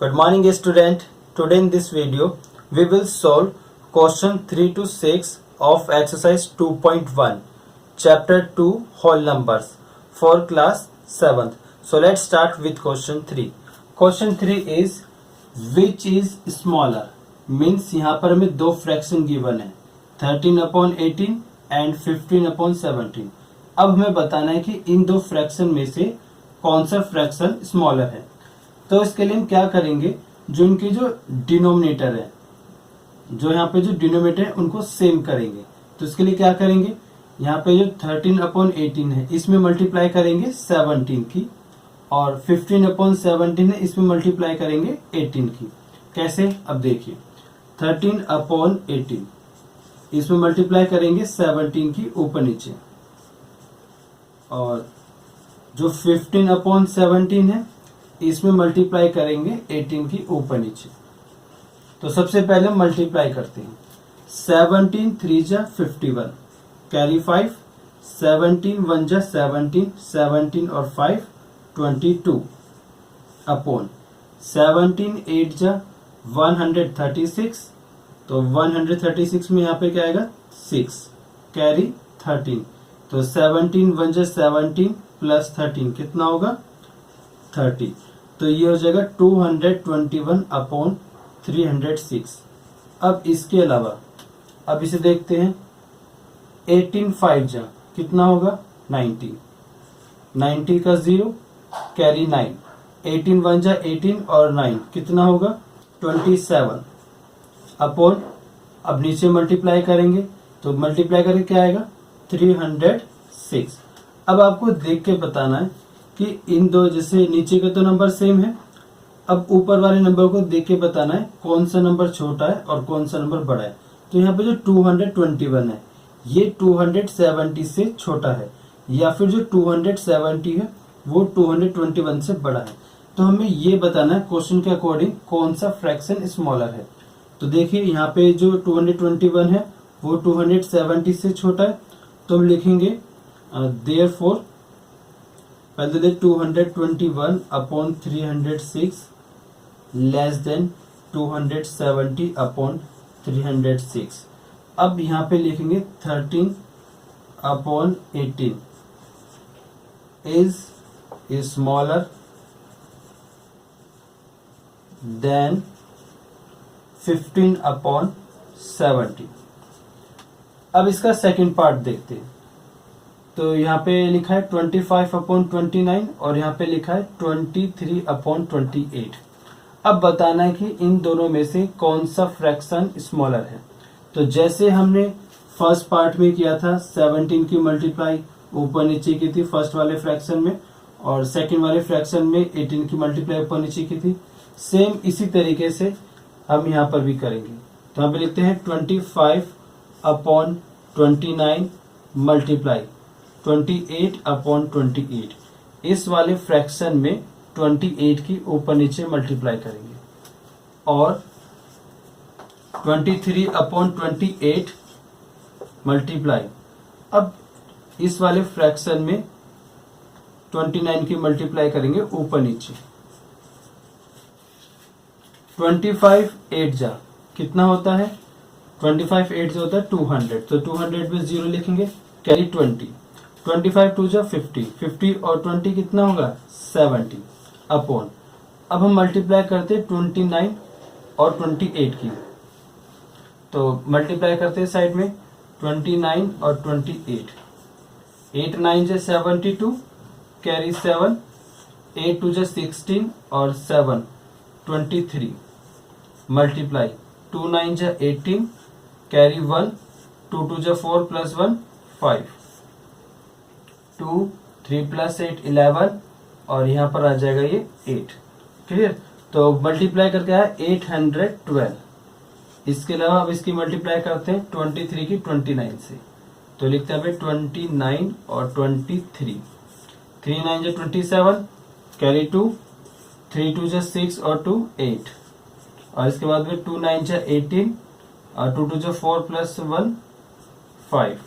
Good morning student. Today in this video we will solve question 3 to 6 of exercise 2.1 chapter 2 whole numbers for class 7th. So let's start with question 3. Question 3 is which is smaller means यहाँ पर हमें दो fraction given है 13/18 and 15/17. अब हमें बताना है कि इन दो फ्रैक्शन में से कौन सा फ्रैक्शन स्मॉलर है. तो इसके लिए हम क्या करेंगे, जो इनके जो डिनोमिनेटर है, जो यहाँ पे जो डिनोमिनेटर है उनको सेम करेंगे. तो इसके लिए क्या करेंगे, यहाँ पे जो 13/18 है इसमें मल्टीप्लाई करेंगे 17 की, और 15/17 है इसमें मल्टीप्लाई करेंगे 18 की. कैसे, अब देखिए 13/18 इसमें मल्टीप्लाई करेंगे 17 की ऊपर नीचे, और जो 15/17 है इसमें मल्टीप्लाई करेंगे 18 की ऊपर नीचे. तो सबसे पहले मल्टीप्लाई करते हैं. 17 3 जा 51 कैरी 5, 17 1 जा 17, 17 और 5 22 अपॉन 17 8 जा 136. तो 136 में यहाँ पे क्या आएगा 6 कैरी 13. तो 17 1 जा 17 प्लस 13 कितना होगा 30. तो ये हो जाएगा 221/306. अब इसके अलावा अब इसे देखते हैं. 18 5 जा कितना होगा 90, 90 का 0 कैरी 9, 18 1 जा 18 और 9 कितना होगा 27 अपॉन, अब नीचे मल्टीप्लाई करेंगे तो मल्टीप्लाई करके क्या आएगा 306. अब आपको देख के बताना है कि इन दो, जैसे नीचे के तो नंबर सेम है, अब ऊपर वाले नंबर को देख के बताना है कौन सा नंबर छोटा है और कौन सा नंबर बड़ा है. तो यहाँ पे जो 221 है ये 270 से छोटा है, या फिर जो 270 है वो 221 से बड़ा है. तो हमें ये बताना है क्वेश्चन के अकॉर्डिंग कौन सा फ्रैक्शन स्मॉलर है. तो देखिए यहाँ पे जो 221 है वो 270 से छोटा है. तो हम लिखेंगे देयरफॉर, पहले देख 221/306 लेस देन 270/306. अब यहाँ पे लिखेंगे 13/18 इज स्मॉलर देन 15/70. अब इसका सेकंड पार्ट देखते हैं. तो यहाँ पे लिखा है 25/29 और यहाँ पे लिखा है 23/28. अब बताना है कि इन दोनों में से कौन सा फ्रैक्शन स्मॉलर है. तो जैसे हमने फर्स्ट पार्ट में किया था 17 की मल्टीप्लाई ऊपर नीचे की थी फर्स्ट वाले फ्रैक्शन में, और सेकंड वाले फ्रैक्शन में 18 की मल्टीप्लाई ऊपर नीचे की थी, सेम इसी तरीके से हम यहाँ पर भी करेंगे. तो यहाँ पे लिखते हैं 25/29 मल्टीप्लाई 28/28. इस वाले फ्रैक्शन में 28 की ऊपर नीचे मल्टीप्लाई करेंगे, और 23/28 मल्टीप्लाई, अब इस वाले फ्रैक्शन में 29 की मल्टीप्लाई करेंगे ऊपर नीचे. 25 8 जा कितना होता है 25 8 जो होता है 200. तो 200 में 0 लिखेंगे कैरी 20, 25 2 जा 50, 50 और 20 कितना होगा 70 अपॉन, अब हम मल्टीप्लाई करते 29 और 28 की. तो मल्टीप्लाई करते साइड में 29 और 28, 8 9 जा 72 कैरी 7, 8 2 जा 16 और 7 23 मल्टीप्लाई 2 9 जा 18 कैरी 1, 2 2 जा 4 प्लस 1 5, 2 3 प्लस 8 11 और यहाँ पर आ जाएगा ये 8. क्लियर. तो मल्टीप्लाई करके आया 812. इसके अलावा अब इसकी मल्टीप्लाई करते हैं 23 की 29 से. तो लिखते हैं 29 और 23, 3 9 जा 27 कैरी 2, 3 2 जा 6 और 2 8, और इसके बाद में 2 9 जा 18 और 2 2 जा 4 प्लस 1 5.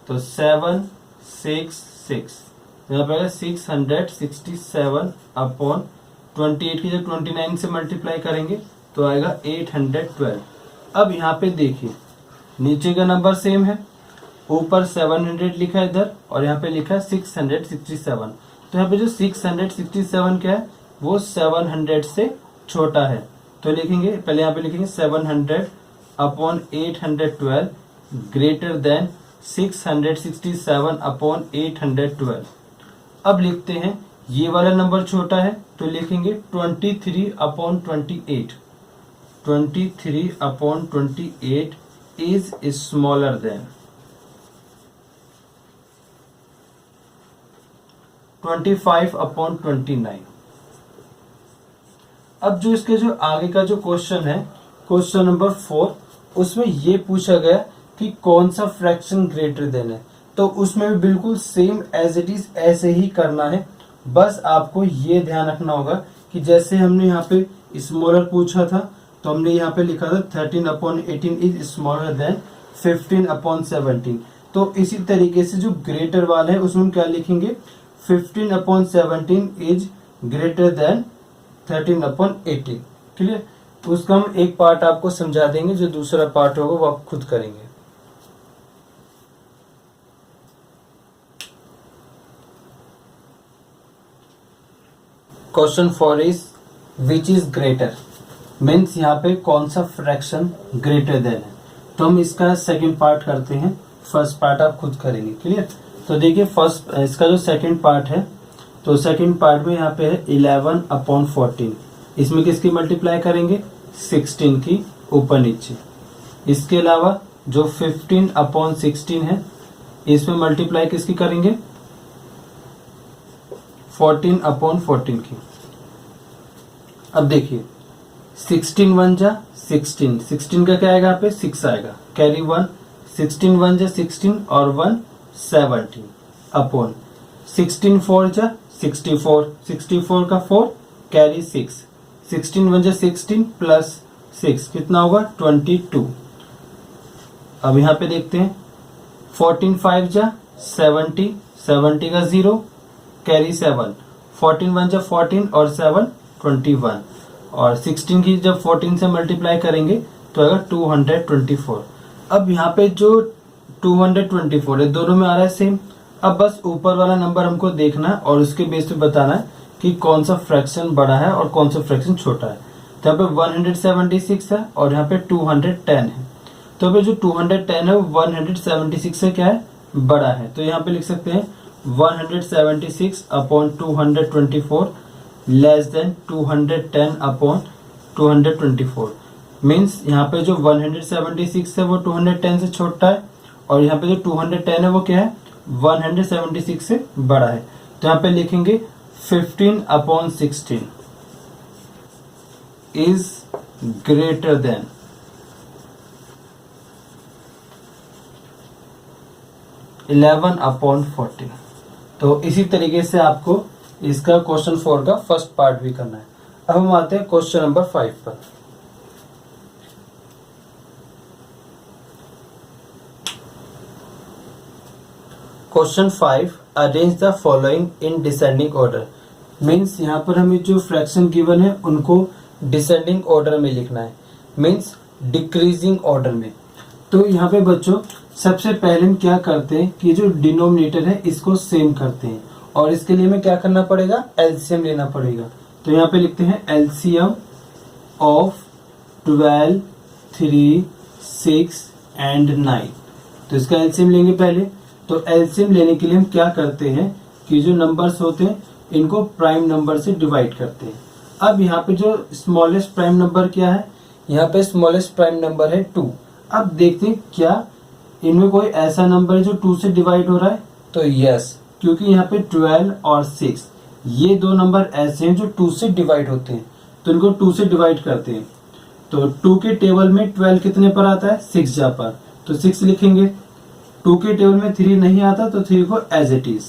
तो 7 6 6 यहाँ पे 667/306. 28 की जब 29 से मल्टीप्लाई करेंगे तो आएगा 812। अब यहाँ पे देखिए नीचे का नंबर सेम है, ऊपर 700 लिखा है इधर और यहाँ पे लिखा है 667। तो यहाँ पे जो 667 क्या है वो 700 से छोटा है, तो लिखेंगे पहले यहाँ पे लिखेंगे 700 अपॉन 812 ग्रेटर देन 667 अपॉन 812। अब लिखते हैं ये वाला नंबर छोटा है तो लिखेंगे 23 upon 28। 23 upon 28 is smaller than 25 upon 29। अब जो इसके जो आगे का जो क्वेश्चन है, क्वेश्चन नंबर 4, उसमें ये पूछा गया कि कौन सा फ्रैक्शन ग्रेटर देन है, तो उसमें भी बिल्कुल सेम एज इट इज ऐसे ही करना है। बस आपको ये ध्यान रखना होगा कि जैसे हमने यहाँ पे स्मॉलर पूछा था तो हमने यहाँ पे लिखा था 13 upon 18 is smaller than 15 upon 17। तो इसी तरीके से जो ग्रेटर वाला है उसमें हम क्या लिखेंगे 15 upon 17 is greater than 13 upon 18। Clear? तो उसका हम एक पार्ट आपको समझा देंगे, जो दूसरा पार्ट होगा वो आप खुद करेंगे। Question 4 is which is greater, means यहाँ पे कौन सा फ्रैक्शन ग्रेटर देन है। तो हम इसका सेकंड पार्ट करते हैं, फर्स्ट पार्ट आप खुद करेंगे। क्लियर? तो देखिए फर्स्ट इसका जो सेकंड पार्ट है, तो सेकंड पार्ट में यहाँ पे है 11 अपॉन 14। इसमें किसकी मल्टीप्लाई करेंगे 16 की ऊपर नीचे। इसके अलावा जो 15 अपॉन 16 है इसमें मल्टीप्लाई किसकी करेंगे 14 अपॉन 14 की। अब देखिए 16 1 जा 16, 16 का क्या आएगा यहाँ पे 6 आएगा, कैरी 1, 16 1 जा 16 और 1 17 अपॉन 16 4 जा 64, 64 का 4 कैरी 6, 16 1 जा 16 प्लस 6 कितना होगा 22। अब यहाँ पे देखते हैं 14 5 जा 70, 70 का 0 कैरी 7, 14 1 जा 14 और 7 21 और 16 की जब 14 से मल्टीप्लाई करेंगे तो आएगा 224। अब यहाँ पे जो 224 है दोनों में आ रहा है सेम। अब बस ऊपर वाला नंबर हमको देखना है और उसके बेस पे बताना है कि कौन सा फ्रैक्शन बड़ा है और कौन सा फ्रैक्शन छोटा है। तो यहाँ पे 176 है और यहाँ पे 210 है, तो यहाँ पे जो 210 है वो 176 से क्या है बड़ा है। तो यहाँ पे लिख सकते हैं 176 upon 224 less than 210 upon 224। Means यहाँ पे जो 176 है वो 210 से छोटा है और यहाँ पे जो 210 है वो क्या है 176 से बड़ा है। तो यहाँ पे लिखेंगे 15 upon 16 is greater than 11 upon 14। तो इसी तरीके से आपको इसका क्वेश्चन 4 का फर्स्ट पार्ट भी करना है। अब हम आते हैं क्वेश्चन नंबर 5 पर। Question 5, arrange the following in descending order. Means यहाँ पर हमें जो फ्रैक्शन गिवन है उनको डिसेंडिंग ऑर्डर में लिखना है, मीन्स डिक्रीजिंग ऑर्डर में। तो यहाँ पे बच्चों सबसे पहले हम क्या करते हैं कि जो डिनोमिनेटर है इसको सेम करते हैं और इसके लिए हमें क्या करना पड़ेगा एलसीएम लेना पड़ेगा। तो यहाँ पे लिखते हैं एलसीएम ऑफ 12, 3, 6 एंड 9। तो इसका एलसीएम लेंगे पहले। तो एलसीएम लेने के लिए हम क्या करते हैं कि जो नंबर्स होते हैं इनको प्राइम नंबर से डिवाइड करते हैं। अब यहाँ पे जो स्मॉलेस्ट प्राइम नंबर क्या है, यहाँ पे स्मॉलेस्ट प्राइम नंबर है 2। अब देखते हैं क्या इनमें कोई ऐसा नंबर है जो 2 से डिवाइड हो रहा है। तो यस, क्योंकि यहाँ पे 12 और 6 ये दो नंबर ऐसे हैं जो 2 से डिवाइड होते हैं, तो इनको 2 से डिवाइड करते हैं। तो 2 के टेबल में 12 कितने पर आता है 6 जा पर, तो 6 लिखेंगे। 2 के टेबल में 3 नहीं आता तो 3 को एज इट इज।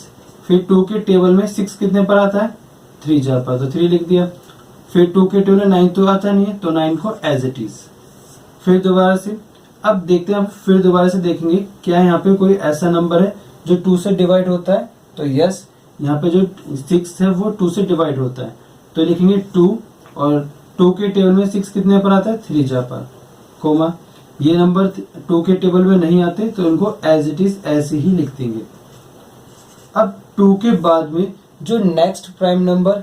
फिर 2 के टेबल में 6 कितने पर आता है 3 जा पर, तो 3 लिख दिया। फिर 2 के टेबल में 9 तो आता नहीं है तो 9 को एज इट इज। फिर दोबारा से अब देखते हैं, फिर दोबारा से देखेंगे क्या यहाँ पे कोई ऐसा नंबर है जो 2 से डिवाइड होता है। तो यस, यहाँ पे जो 6 है वो 2 से डिवाइड होता है। तो लिखेंगे 2 और 2 के टेबल में 6 कितने पर आता है 3 जा पर, कोमा ये नंबर 2 के टेबल में नहीं आते तो इनको एज इट इज ऐसे ही लिख देंगे। अब 2 के बाद में जो नेक्स्ट प्राइम नंबर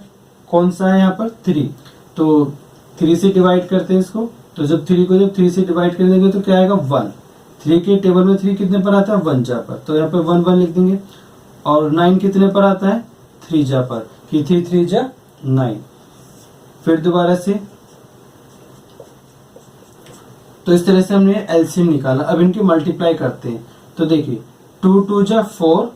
कौन सा है यहाँ पर 3, तो 3 से डिवाइड करते हैं इसको, तो जब 3 को जब 3 से डिवाइड कर देंगे तो क्या आएगा 1। 3 के टेबल में 3 कितने पर आता है 1 जा पर, तो यहाँ पर 1 1 लिख देंगे। और 9 कितने पर आता है 3 जा पर, कि 3 3 जा 9। फिर दोबारा से, तो इस तरह से हमने एलसीएम निकाला। अब इनकी मल्टीप्लाई करते हैं, तो देखिए 2 2 जा 4,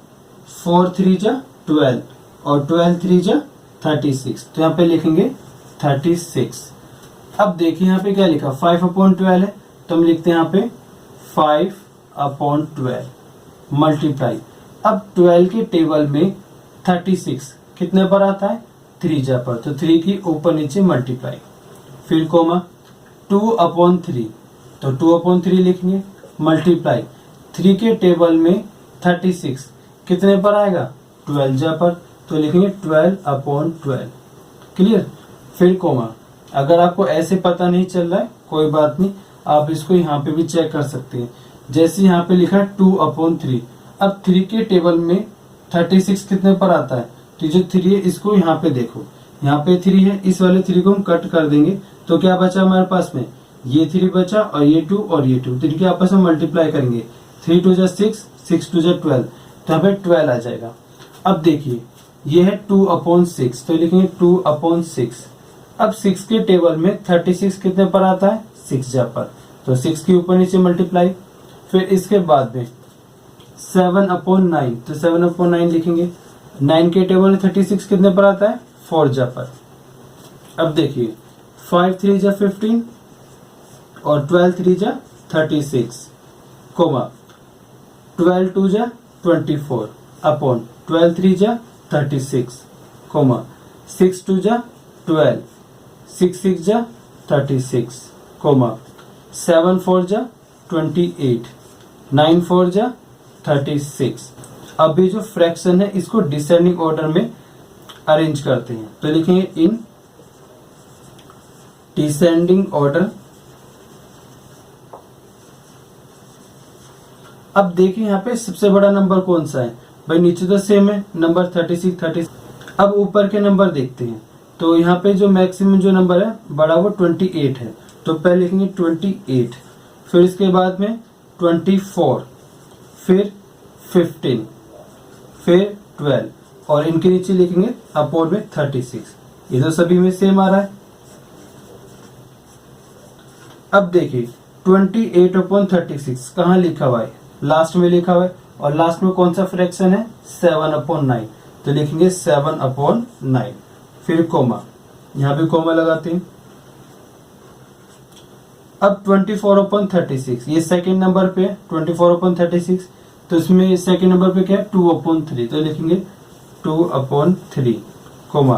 4 3 जा 12 और 12 3 जा 36, तो यहाँ पे लिखेंगे 36। अब देखिए यहाँ पे क्या लिखा 5/12 है, तो हम लिखते हैं यहाँ पे 5/12 मल्टीप्लाई। अब 12 के टेबल में 36 कितने पर आता है 3 जा पर, तो 3 की ऊपर नीचे मल्टीप्लाई, फिर कोमा 2/3, तो 2/3 लिखेंगे मल्टीप्लाई। 3 के टेबल में 36 कितने पर आएगा 12 जा पर, तो लिखेंगे 12/12। क्लियर। फिर कोमा, अगर आपको ऐसे पता नहीं चल रहा है कोई बात नहीं, आप इसको यहाँ पे भी चेक कर सकते हैं। जैसे यहाँ पे लिखा है 2/3, अब 3 के टेबल में 36 कितने पर आता है, तो जो 3 है इसको यहाँ पे देखो, यहाँ पे 3 है, इस वाले 3 को हम कट कर देंगे तो क्या बचा हमारे पास में, ये 3 बचा और ये 2 और ये 2, 3 के आपस में मल्टीप्लाई करेंगे, 3 2 जा 6, 6 2 जा 12, तो यहाँ पे 12 आ जाएगा। अब देखिए ये है 2/6, तो लिखेंगे 2/6। अब 6 के टेबल में 36 कितने पर आता है 6 जा पर, तो 6 के ऊपर नीचे मल्टीप्लाई। फिर इसके बाद में 7/9, तो 7/9 लिखेंगे। 9 के टेबल में 36 कितने पर आता है 4 जा पर। अब देखिए 5 3 जा 15 और 12 3 जा 36, कोमा 12 2 जा 24 अपॉन 12 3 जा 36, कोमा 6 2 जा 12, 6 6 जा 36, कोमा 7 4 जा 28, 9 4 जा 36। अब ये जो फ्रैक्शन है इसको डिसेंडिंग ऑर्डर में अरेंज करते हैं, तो लिखेंगे इन डिसेंडिंग ऑर्डर। अब देखिए यहाँ पे सबसे बड़ा नंबर कौन सा है भाई, नीचे तो सेम है नंबर 36। अब ऊपर के नंबर देखते हैं, तो यहाँ पे जो मैक्सिमम जो नंबर है बड़ा वो 28 है, तो पहले लिखेंगे 28, फिर इसके बाद में 24, फिर 15, फिर 12 और इनके नीचे लिखेंगे अपॉन में 36। ये तो सभी में सेम आ रहा है। अब देखिए 28/36 कहाँ लिखा हुआ है, लास्ट में लिखा हुआ है, और लास्ट में कौन सा फ्रैक्शन है 7/9, तो लिखेंगे 7/9। फिर कोमा, यहाँ भी कोमा लगाते हैं। अब 24/36 ये सेकेंड नंबर पे 24/36, तो इसमें सेकेंड नंबर पे क्या है 2/3, तो लिखेंगे 2/3, कोमा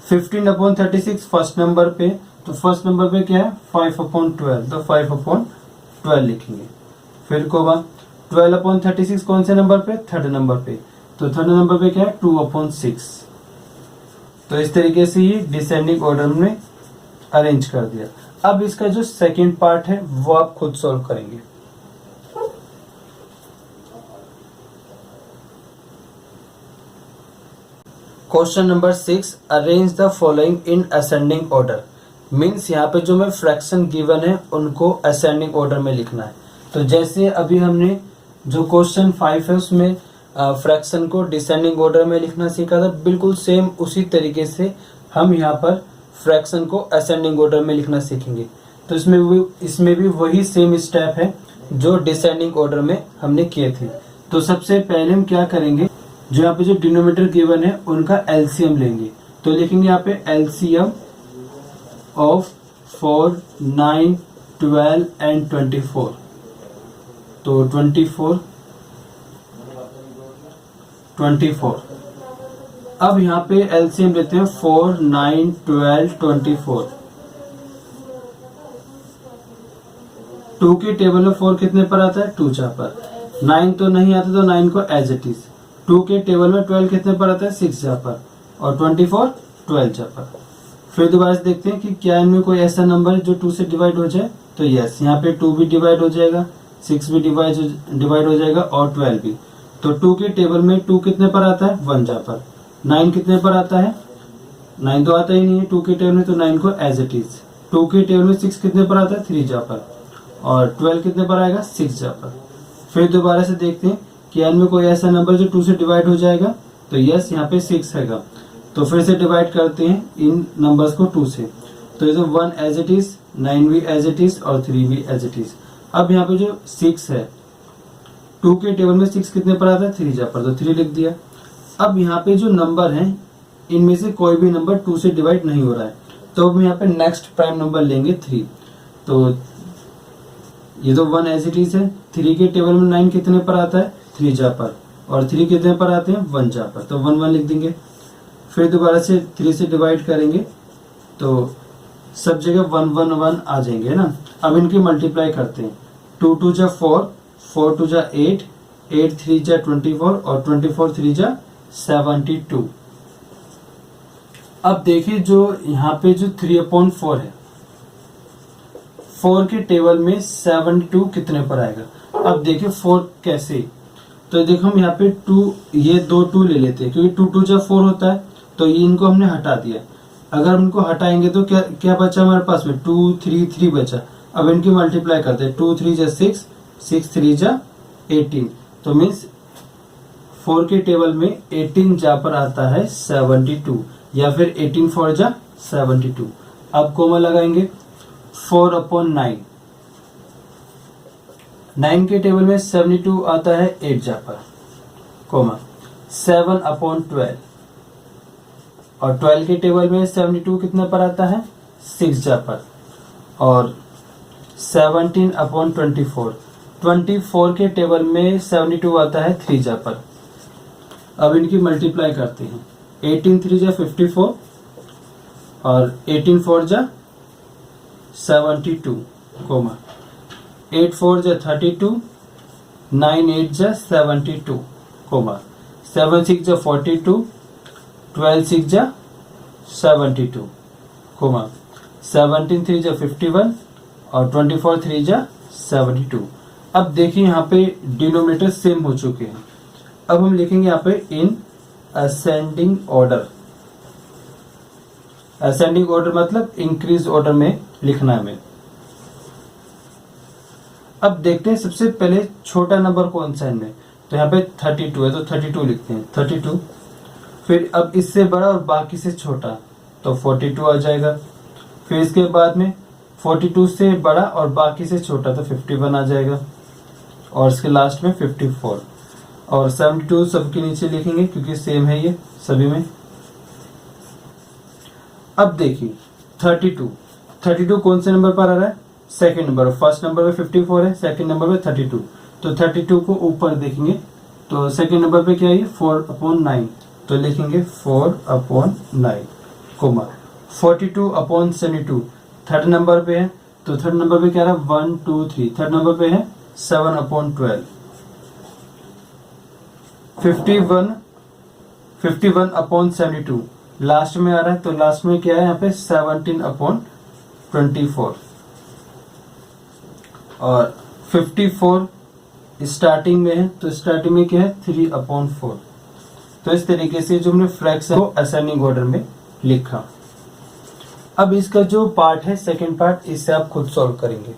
15/36 फर्स्ट नंबर पे, तो फर्स्ट नंबर पे क्या है 5/12, तो 5/12 लिखेंगे। फिर कोमा 12/36 कौन से नंबर पे थर्ड नंबर पे, तो थर्ड नंबर पे क्या है 2/6। तो इस तरीके से ही डिसेंडिंग ऑर्डर में अरेंज कर दिया। अब इसका जो सेकंड पार्ट है वो आप खुद सॉल्व करेंगे। Question number 6, arrange the following in ascending order. Means यहाँ पे जो मैं फ्रैक्शन गिवन है उनको असेंडिंग ऑर्डर में लिखना है। तो जैसे अभी हमने जो क्वेश्चन 5 है उसमें फ्रैक्शन को डिसेंडिंग ऑर्डर में लिखना सीखा था, बिल्कुल सेम उसी तरीके से हम यहाँ पर फ्रैक्शन को असेंडिंग ऑर्डर में लिखना सीखेंगे। तो इसमें भी वही सेम स्टेप है जो डिसेंडिंग ऑर्डर में हमने किए थे। तो सबसे पहले हम क्या करेंगे, जो यहाँ पे जो डिनोमिनेटर गिवन है उनका एलसीएम लेंगे। तो लिखेंगे यहाँ पे एलसीएम ऑफ 4, 9, 12 एंड 24, तो 24। अब यहाँ पे एलसीएम लेते हैं 4, 9, 12, 24। 2 के टेबल में 4 कितने पर आता है 2 जा पर, 9 तो नहीं आता तो 9 को एज इट इज। 2 के टेबल में 12 कितने पर आता है 6 जा पर, और 24 12 जा पर। फिर दोबारा से देखते हैं कि क्या इनमें कोई ऐसा नंबर है जो 2 से डिवाइड हो जाए। तो यस, यहाँ पे 2 भी डिवाइड हो जाएगा, 6 भी डिवाइड हो जाएगा और 12 भी। तो 2 के टेबल में 2 कितने पर आता है, 1 जा पर। 9 कितने पर आता है, 9 तो आता ही नहीं है 2 के टेबल में, तो 9 को एज इट इज। 2 के टेबल में 6 कितने पर आता है, 3 जा पर। और 12 कितने पर आएगा, 6 जा पर। फिर दोबारा से देखते हैं कि इनमें कोई ऐसा नंबर जो 2 से डिवाइड हो जाएगा। तो यस, यहाँ पे 6 हैगा। तो फिर से डिवाइड करते हैं इन नंबर्स को 2 से। तो ये जो 1 एज इट इज, 9 भी एज इट इज और 3 भी एज इट इज। अब यहाँ पे जो 6 है, 2 के टेबल में 6 कितने पर आता है, 3 जा पर, तो 3 लिख दिया। अब यहाँ पे जो नंबर है इनमें से कोई भी नंबर 2 से डिवाइड नहीं हो रहा है, तो अब यहाँ पे नेक्स्ट प्राइम नंबर लेंगे 3। तो ये तो 1 एज इट इज है। 3 के टेबल में 9 कितने पर आता है, 3 जा पर, और 3 कितने पर आते हैं, 1 जा पर, तो 1 1 लिख देंगे। फिर दोबारा से 3 से डिवाइड करेंगे तो सब जगह 1 1 1 आ जाएंगे, है ना। अब इनकी मल्टीप्लाई करते हैं। 2 2 जा 4, 4 2 जा 8, 8 3 जा 24 और 24 3 जा 72। अब देखिए जो यहाँ पे जो 3/4 है, 4 के टेबल में 72 कितने पर आएगा। अब देखिए 4 कैसे, तो देखो हम यहाँ पे 2, ये 2 2 ले लेते हैं क्योंकि 2 2 जा 4 होता है, तो ये इनको हमने हटा दिया। अगर हम इनको हटाएंगे तो क्या क्या बचा हमारे पास में, 2 3 3 बचा। अब इनकी मल्टीप्लाई करते हैं। 2 3 जा 6, 6 3 जा 18, तो मीन्स 4 के टेबल में 18 जा पर आता है 72, या फिर 18 4 जा 72। अब कोमा लगाएंगे 4/9, 9 के टेबल में 72 आता है 8 जा पर, कोमा 7/12, और 12 के टेबल में 72 कितने पर आता है, 6 जा पर, और 17/24, 24 के टेबल में 72 आता है 3 जा पर। अब इनकी मल्टीप्लाई करते हैं। 18 3 जा 54 और 18 4 जा 72, कोमा 8 4 जा 32, 9 8 जा 72, कोमा 7 6 जा 42, 12 6 जा 72, कोमा 17 3 जा 51 और 24 3 जा 72। अब देखिए यहाँ पे डिनोमिनेटर सेम हो चुके हैं। अब हम लिखेंगे यहाँ पे in ascending order. Ascending order मतलब इंक्रीज ऑर्डर में लिखना है हमें। अब देखते हैं सबसे पहले छोटा नंबर कौन सा है इनमें, तो यहाँ पे 32 है तो 32 लिखते हैं, 32। फिर अब इससे बड़ा और बाकी से छोटा तो 42 आ जाएगा। फिर इसके बाद में 42 से बड़ा और बाकी से छोटा तो 51 आ जाएगा, और इसके लास्ट में 54, और 72 सबके नीचे लिखेंगे क्योंकि सेम है ये सभी में। अब देखिए 32 कौन से नंबर पर आ रहा है, सेकंड नंबर। फर्स्ट नंबर पे 54 है, सेकंड नंबर पे 32, तो 32 को ऊपर देखेंगे तो सेकंड नंबर पे क्या है, 4/9, तो लिखेंगे 4/9, कोमा 42/72 थर्ड नंबर पे है, तो थर्ड नंबर पे क्या रहा, 1 2 3, थर्ड नंबर पे है 7/12। 51/72 लास्ट में आ रहा है, तो लास्ट में क्या है यहाँ पे 17/24, और 54 स्टार्टिंग में है, तो स्टार्टिंग में क्या है 3/4। तो इस तरीके से जो हमने फ्रैक्शन को असेंडिंग ऑर्डर में लिखा। अब इसका जो पार्ट है सेकंड पार्ट, इससे आप खुद सॉल्व करेंगे।